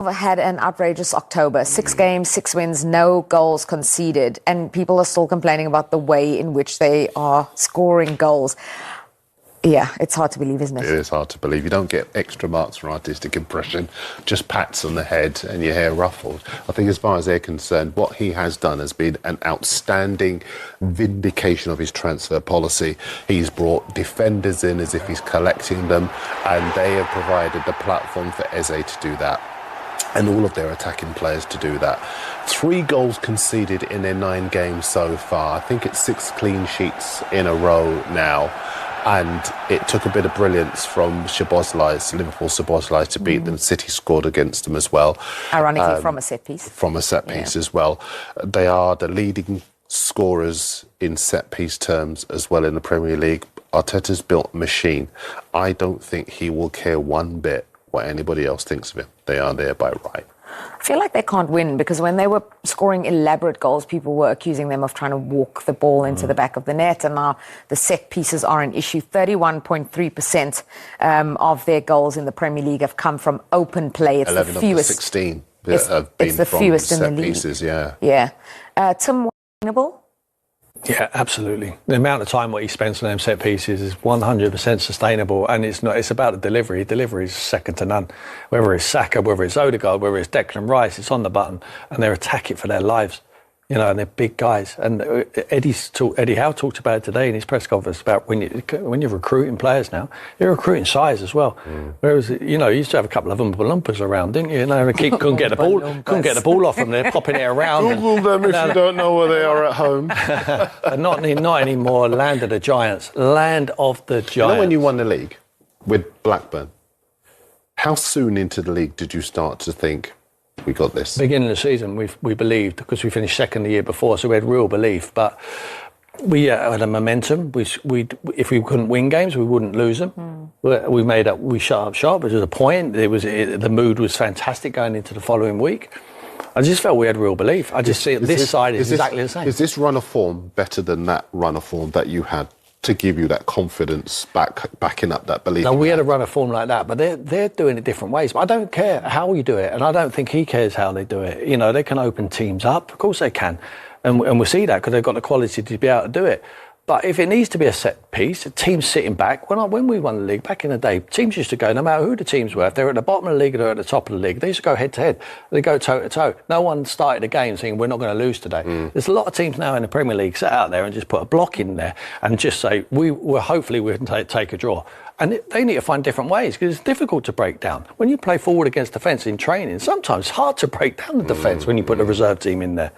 Had an outrageous October. 6 games, 6 wins, no goals conceded. And people are still complaining about the way in which they are scoring goals. Yeah, it's hard to believe, isn't it? It is hard to believe. You don't get extra marks for artistic impression, just pats on the head and your hair ruffled. I think as far as they're concerned, what he has done has been an outstanding vindication of his transfer policy. He's brought defenders in as if he's collecting them, and they have provided the platform for Eze to do that, and all of their attacking players to do that. 3 goals conceded in their 9 games so far. I think it's 6 clean sheets in a row now. And it took a bit of brilliance from Liverpool Szoboszlai to beat them. City scored against them as well. Ironically, from a set piece. From a set piece as well. They are the leading scorers in set piece terms as well in the Premier League. Arteta's built a machine. I don't think he will care one bit what anybody else thinks of him. They are there by right. I feel like they can't win because when they were scoring elaborate goals, people were accusing them of trying to walk the ball into the back of the net, and now the set pieces are an issue. 31.3% of their goals in the Premier League have come from open play. It's 11 the fewest. Of the 16 it's have been the from fewest set in the league. pieces, yeah. Yeah. Tim, winnable? Yeah, absolutely. The amount of time what he spends on them set pieces is 100% sustainable, and it's not. It's about the delivery. Delivery is second to none. Whether it's Saka, whether it's Odegaard, whether it's Declan Rice, it's on the button, and they're attacking for their lives. You know, and they're big guys. And Eddie Howe talked about it today in his press conference about when you're recruiting players now, you're recruiting size as well. Whereas, you know, you used to have a couple of Oompa Loompas around, didn't you? You know, couldn't get the ball off them. They're popping it around. Google them if you don't know where they are at home. But not anymore. Land of the Giants. Land of the Giants. You know when you won the league with Blackburn, how soon into the league did you start to think, we got this? Beginning of the season, we believed, because we finished second the year before, so we had real belief. But we had a momentum. If we couldn't win games, we wouldn't lose them. We shut up shop. It was a point. The mood was fantastic going into the following week. I just felt we had real belief. I just see this side is exactly the same. Is this run of form better than that run of form that you had to give you that confidence, backing up that belief? No, we had a run of form like that, but they're doing it different ways. But I don't care how you do it, and I don't think he cares how they do it. You know, they can open teams up. Of course they can. And we'll see that because they've got the quality to be able to do it. But if it needs to be a set piece, a team sitting back, when we won the league back in the day, teams used to go, no matter who the teams were, if they were at the bottom of the league or they were at the top of the league, they used to go head to head. They go toe to toe. No one started a game saying we're not going to lose today. There's a lot of teams now in the Premier League sit out there and just put a block in there and just say, hopefully we can take a draw. And they need to find different ways because it's difficult to break down. When you play forward against defence in training, sometimes it's hard to break down the defence when you put the reserve team in there.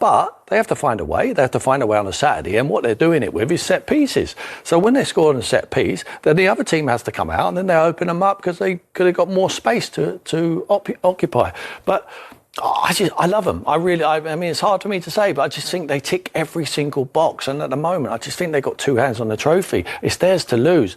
But they have to find a way. They have to find a way on a Saturday, and what they're doing it with is set pieces. So when they score on a set piece, then the other team has to come out and then they open them up because they've got more space to occupy. But I love them. I mean, it's hard for me to say, but I just think they tick every single box. And at the moment, I just think they've got 2 hands on the trophy. It's theirs to lose.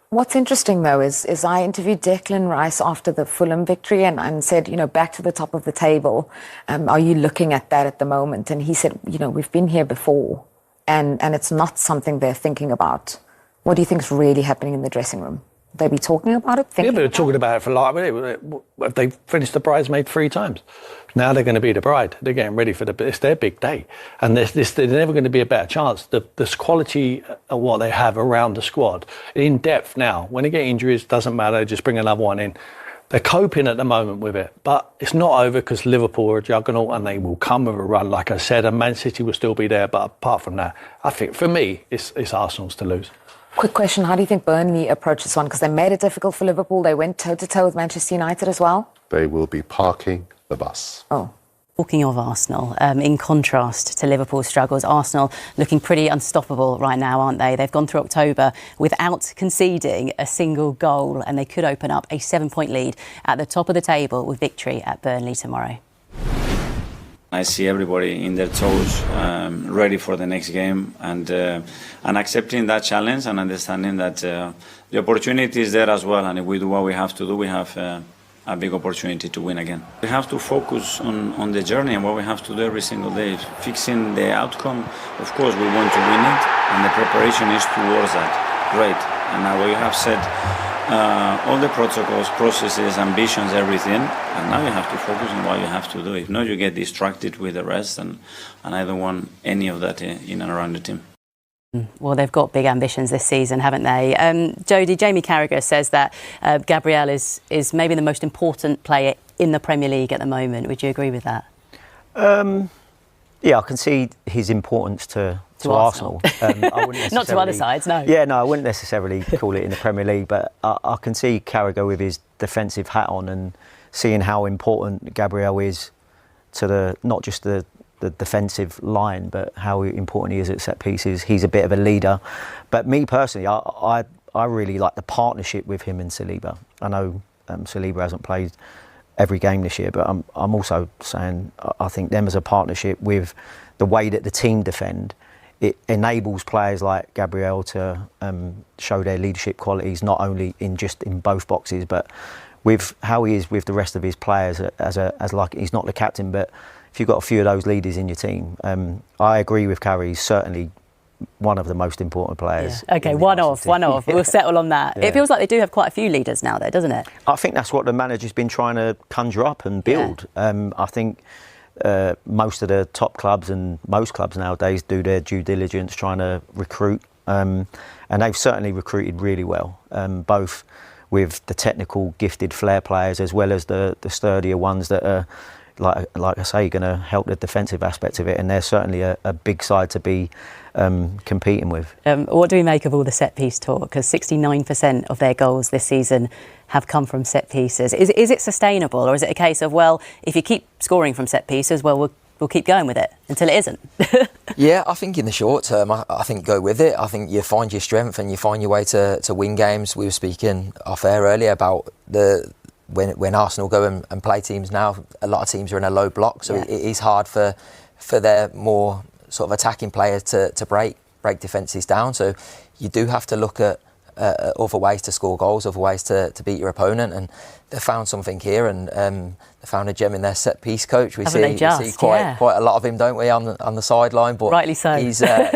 What's interesting, though, is I interviewed Declan Rice after the Fulham victory and said, you know, back to the top of the table, are you looking at that at the moment? And he said, you know, we've been here before, and it's not something they're thinking about. What do you think is really happening in the dressing room? They be talking about it? Yeah, they're talking about it for like, they finished the bridesmaid 3 times. Now they're going to be the bride. They're getting ready for it's their big day. And there's never going to be a better chance. This quality of what they have around the squad, in depth now, when they get injuries, doesn't matter, just bring another one in. They're coping at the moment with it. But it's not over because Liverpool are a juggernaut and they will come with a run, like I said, and Man City will still be there. But apart from that, I think, for me, it's Arsenal's to lose. Quick question, how do you think Burnley approach this one? Because they made it difficult for Liverpool. They went toe-to-toe with Manchester United as well. They will be parking the bus. Oh. Talking of Arsenal, in contrast to Liverpool's struggles, Arsenal looking pretty unstoppable right now, aren't they? They've gone through October without conceding a single goal, and they could open up a 7-point lead at the top of the table with victory at Burnley tomorrow. I see everybody in their toes, ready for the next game, and accepting that challenge and understanding that the opportunity is there as well. And if we do what we have to do, we have a big opportunity to win again. We have to focus on the journey and what we have to do every single day. Fixing the outcome, of course, we want to win it, and the preparation is towards that. Great. And now what you have said all the protocols, processes, ambitions, everything, and now you have to focus on what you have to do. If not, you get distracted with the rest, and I don't want any of that in and around the team. Well, they've got big ambitions this season, haven't they? Jodie, Jamie Carragher says that Gabriel is maybe the most important player in the Premier League at the moment. Would you agree with that? Yeah, I can see his importance to Arsenal. I wouldn't Not to other sides, no. Yeah, no, I wouldn't necessarily call it in the Premier League, but I can see Carragher with his defensive hat on and seeing how important Gabriel is to not just the defensive line, but how important he is at set pieces. He's a bit of a leader. But me personally, I really like the partnership with him and Saliba. I know Saliba hasn't played every game this year, but I'm also saying I think them as a partnership with the way that the team defend, it enables players like Gabriel to show their leadership qualities, not only in both boxes, but with how he is with the rest of his players as like he's not the captain, but if you've got a few of those leaders in your team, I agree with Carrie. He's certainly one of the most important players. Yeah. Okay, one of. We'll settle on that. Yeah. It feels like they do have quite a few leaders now, there, doesn't it? I think that's what the manager's been trying to conjure up and build. Yeah. I think most of the top clubs and most clubs nowadays do their due diligence trying to recruit, and they've certainly recruited really well, both with the technical gifted flair players as well as the sturdier ones that are like I say, going to help the defensive aspect of it, and they're certainly a big side to be competing with. What do we make of all the set piece talk? Because 69% of their goals this season have come from set pieces. Is it sustainable, or is it a case of, well, if you keep scoring from set pieces, well, we'll keep going with it until it isn't? Yeah, I think in the short term, I think go with it. I think you find your strength and you find your way to win games. We were speaking off air earlier about when Arsenal go and play teams now, a lot of teams are in a low block, so it is hard for their more sort of attacking players to break defences down. So you do have to look at other ways to score goals, other ways to beat your opponent, and they found something here, and they found a gem in their set piece coach. We see quite a lot of him, don't we, on the sideline? But rightly so. He's like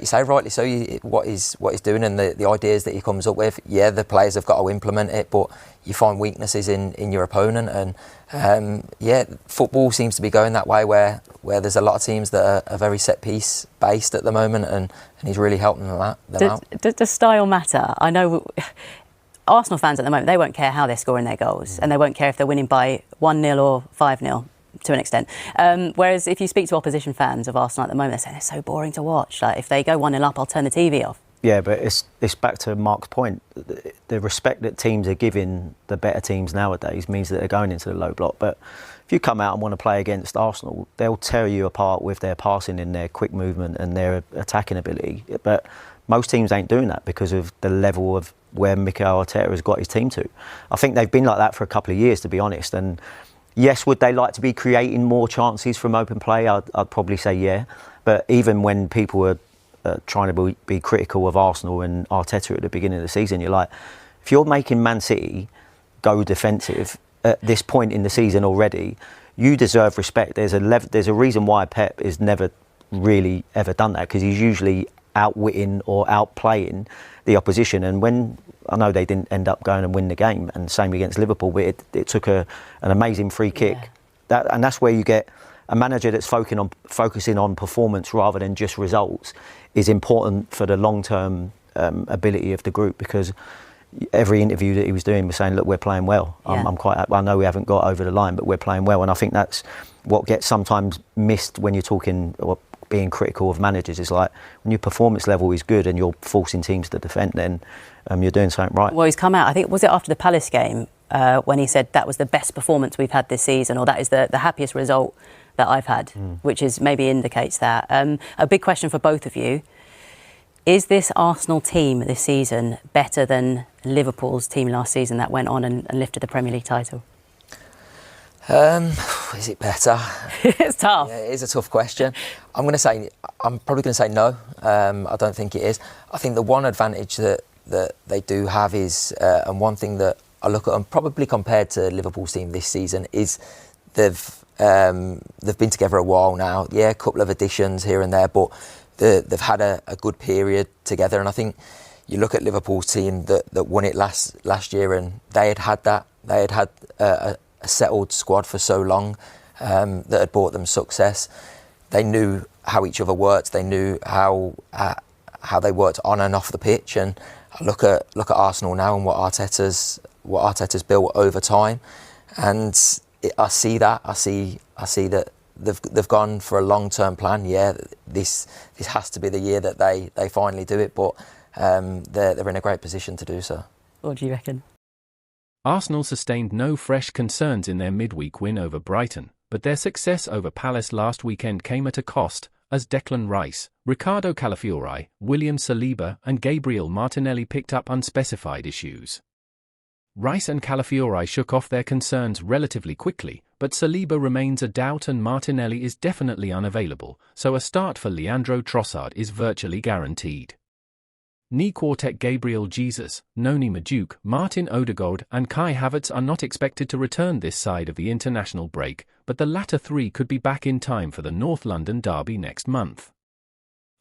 you say, rightly so. What he's doing and the ideas that he comes up with, the players have got to implement it, but you find weaknesses in your opponent, and football seems to be going that way where there's a lot of teams that are very set piece based at the moment, and he's really helping them out. Does style matter? I know Arsenal fans at the moment, they won't care how they're scoring their goals, and they won't care if they're winning by 1-0 or 5-0 to an extent. Whereas if you speak to opposition fans of Arsenal at the moment, they're saying it's so boring to watch. Like, if they go 1-0 up, I'll turn the TV off. Yeah, but it's back to Mark's point. The respect that teams are giving the better teams nowadays means that they're going into the low block. But if you come out and want to play against Arsenal, they'll tear you apart with their passing and their quick movement and their attacking ability. But most teams ain't doing that because of the level of where Mikel Arteta has got his team to. I think they've been like that for a couple of years, to be honest. And yes, would they like to be creating more chances from open play? I'd probably say yeah. But even when people were trying to be critical of Arsenal and Arteta at the beginning of the season, you're like, if you're making Man City go defensive at this point in the season already, you deserve respect. There's a reason why Pep has never really ever done that, because he's usually outwitting or outplaying the opposition. And when I know they didn't end up going and win the game, and same against Liverpool, but it took an amazing free kick. Yeah. And that's where you get a manager that's focusing on performance rather than just results is important for the long-term ability of the group, because every interview that he was doing was saying, look, we're playing well. Yeah. I know we haven't got over the line, but we're playing well. And I think that's what gets sometimes missed when you're talking or being critical of managers, is like when your performance level is good and you're forcing teams to defend, then you're doing something right. Well, he's come out, I think, was it after the Palace game, when he said that was the best performance we've had this season, or that is the happiest result that I've had, which is maybe indicates that. A big question for both of you. Is this Arsenal team this season better than Liverpool's team last season that went on and lifted the Premier League title? Is it better? It's tough. Yeah, it is a tough question. I'm probably going to say no. I don't think it is. I think the one advantage that they do have is, and one thing that I look at them probably compared to Liverpool's team this season, is they've been together a while now. Yeah, a couple of additions here and there, but they've had a good period together. And I think you look at Liverpool's team that won it last year, and they had that. They had a settled squad for so long that had brought them success. They knew how each other worked. They knew how they worked on and off the pitch. And I look at Arsenal now and what Arteta's built over time, and I see that. I see that they've gone for a long-term plan. Yeah, this has to be the year that they finally do it, but they're in a great position to do so. What do you reckon? Arsenal sustained no fresh concerns in their midweek win over Brighton, but their success over Palace last weekend came at a cost, as Declan Rice, Ricardo Calafiori, William Saliba and Gabriel Martinelli picked up unspecified issues. Rice and Calafiori shook off their concerns relatively quickly, but Saliba remains a doubt and Martinelli is definitely unavailable, so a start for Leandro Trossard is virtually guaranteed. Knee quartet Gabriel Jesus, Noni Madueke, Martin Odegaard and Kai Havertz are not expected to return this side of the international break, but the latter three could be back in time for the North London derby next month.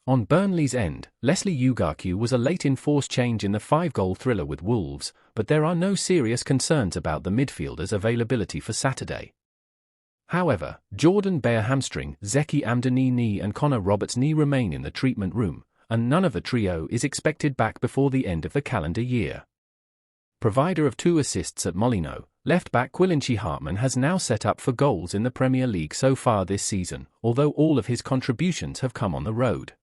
On Burnley's end, Leslie Ugarcu was a late enforced change in the 5-goal thriller with Wolves, but there are no serious concerns about the midfielder's availability for Saturday. However, Jordan Bayer hamstring, Zeki Amdani knee and Connor Roberts knee remain in the treatment room, and none of the trio is expected back before the end of the calendar year. Provider of 2 assists at Molineux, left-back Quilinci Hartman has now set up for goals in the Premier League so far this season, although all of his contributions have come on the road.